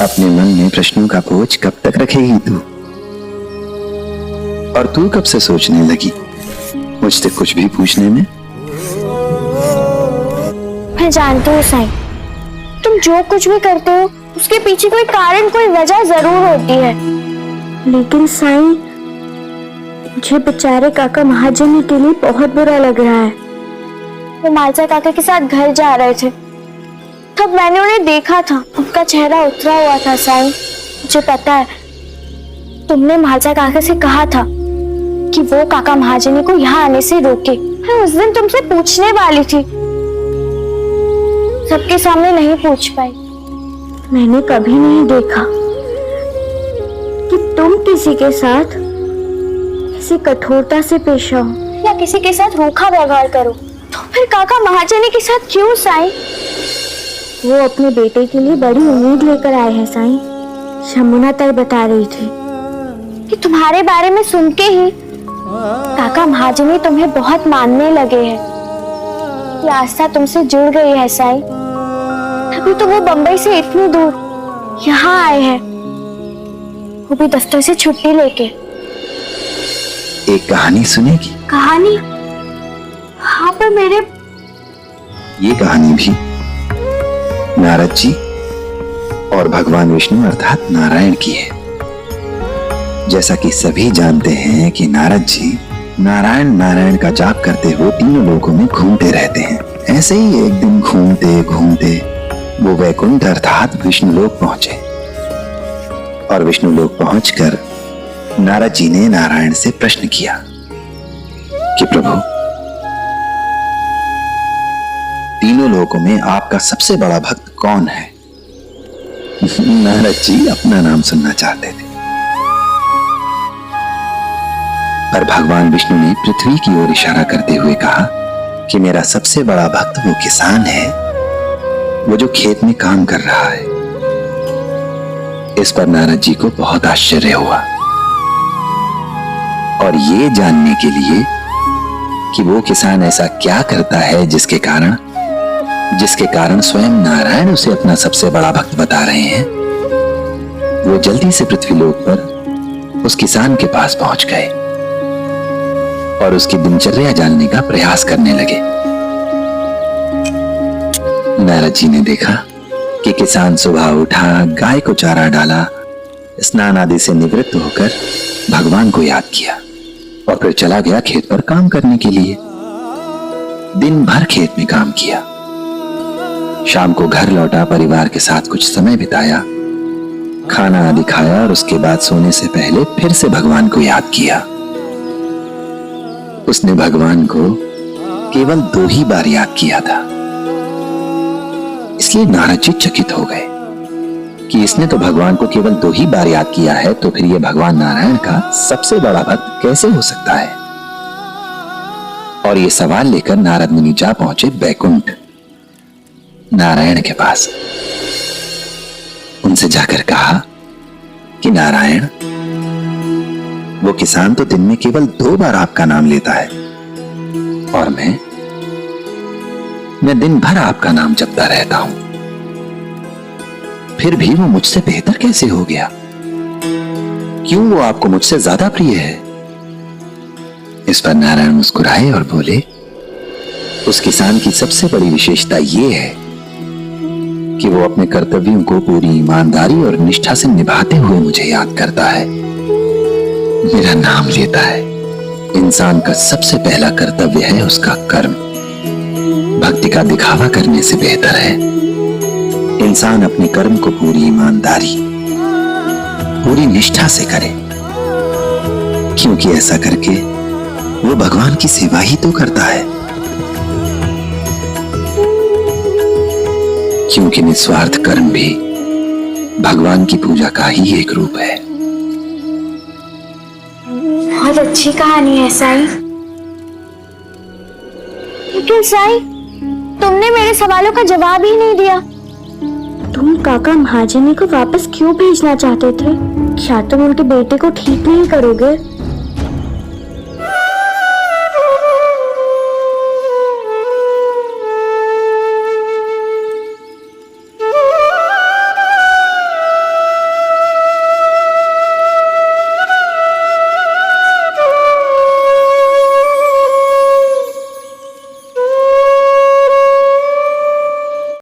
अपने मन में प्रश्नों का बोझ कब तक रखेगी तू? और तू कब से सोचने लगी मुझसे कुछ भी पूछने में? मैं जानती हूँ साईं, तुम जो कुछ भी करते हो उसके पीछे कोई कारण, कोई वजह जरूर होती है। लेकिन साईं, मुझे बेचारे काका महाजनी के लिए बहुत बुरा लग रहा है। वो मालसा काका के साथ घर जा रहे थे, तब मैंने उन्हें देखा था। उनका चेहरा उतरा हुआ था साईं। मुझे पता है तुमने मालसा काका से कहा था कि वो काका महाजनी को यहाँ आने से रोके। मैं उस दिन तुमसे पूछने वाली थी, सबके सामने नहीं पूछ पाई। मैंने कभी नहीं देखा कि तुम किसी के साथ किसी कठोरता से पेश आओ या किसी के साथ रूखा व्यवहार करो। तो फिर काका महाजनी के साथ क्यों साईं? वो अपने बेटे के लिए बड़ी उम्मीद लेकर आए हैं साईं। शमुना ताई बता रही थी कि तुम्हारे बारे में सुन के ही काका महाजनी तुम्हें बहुत मानने लगे हैं। ये आस्था तुमसे जुड़ गई है साईं, तभी तो वो बंबई से इतनी दूर यहाँ आए हैं, वो भी दफ्तर से छुट्टी लेके। एक कहानी सुनेगी? कहानी? हाँ, पर मेरे ये कहानी भी नारद जी और भगवान विष्णु अर्थात नारायण की है। जैसा कि सभी जानते हैं कि नारद जी नारायण नारायण का जाप करते हुए तीनों लोकों में घूमते रहते हैं। ऐसे ही एक दिन घूमते घूमते वो वैकुंठ अर्थात विष्णु लोक पहुंचे और विष्णु लोक पहुंचकर नारद जी ने नारायण से प्रश्न किया कि प्रभु, तीनों लोकों में आपका सबसे बड़ा भक्त कौन है? नारद जी अपना नाम सुनना चाहते थे, पर भगवान विष्णु ने पृथ्वी की ओर इशारा करते हुए कहा कि मेरा सबसे बड़ा भक्त वो किसान है, वो जो खेत में काम कर रहा है। इस पर नारद जी को बहुत आश्चर्य हुआ और ये जानने के लिए कि वो किसान ऐसा क्या करता है जिसके कारण स्वयं नारायण उसे अपना सबसे बड़ा भक्त बता रहे हैं, वो जल्दी से पृथ्वीलोक पर उस किसान के पास पहुंच गए और उसकी दिनचर्या जानने का प्रयास करने लगे। नारद जी ने देखा कि किसान सुबह उठा, गाय को चारा डाला, स्नान आदि से निवृत्त होकर भगवान को याद किया और फिर चला गया खेत पर काम करने के लिए। दिन भर खेत में काम किया, शाम को घर लौटा, परिवार के साथ कुछ समय बिताया, खाना आदि खाया और उसके बाद सोने से पहले फिर से भगवान को याद किया। उसने भगवान को केवल 2 ही बार याद किया था, इसलिए नारद जी चकित हो गए कि इसने तो भगवान को केवल 2 ही बार याद किया है, तो फिर यह भगवान नारायण का सबसे बड़ा भक्त कैसे हो सकता है? और ये सवाल लेकर नारद मुनि जा पहुंचे बैकुंठ नारायण के पास। उनसे जाकर कहा कि नारायण, वो किसान तो दिन में केवल 2 बार आपका नाम लेता है और मैं दिन भर आपका नाम जपता रहता हूं, फिर भी वो मुझसे बेहतर कैसे हो गया? क्यों वो आपको मुझसे ज्यादा प्रिय है? इस पर नारायण मुस्कुराए और बोले, उस किसान की सबसे बड़ी विशेषता ये है कि वो अपने कर्तव्यों को पूरी ईमानदारी और निष्ठा से निभाते हुए मुझे याद करता है, मेरा नाम लेता है। इंसान का सबसे पहला कर्तव्य है उसका कर्म। भक्ति का दिखावा करने से बेहतर है इंसान अपने कर्म को पूरी ईमानदारी, पूरी निष्ठा से करे, क्योंकि ऐसा करके वो भगवान की सेवा ही तो करता है। क्योंकि निस्वार्थ कर्म भी भगवान की पूजा का ही एक रूप है। बहुत अच्छी कहानी है साईं। लेकिन साईं, तुमने मेरे सवालों का जवाब ही नहीं दिया। तुम काका महाजनी को वापस क्यों भेजना चाहते थे? क्या तुम उनके बेटे को ठीक नहीं करोगे?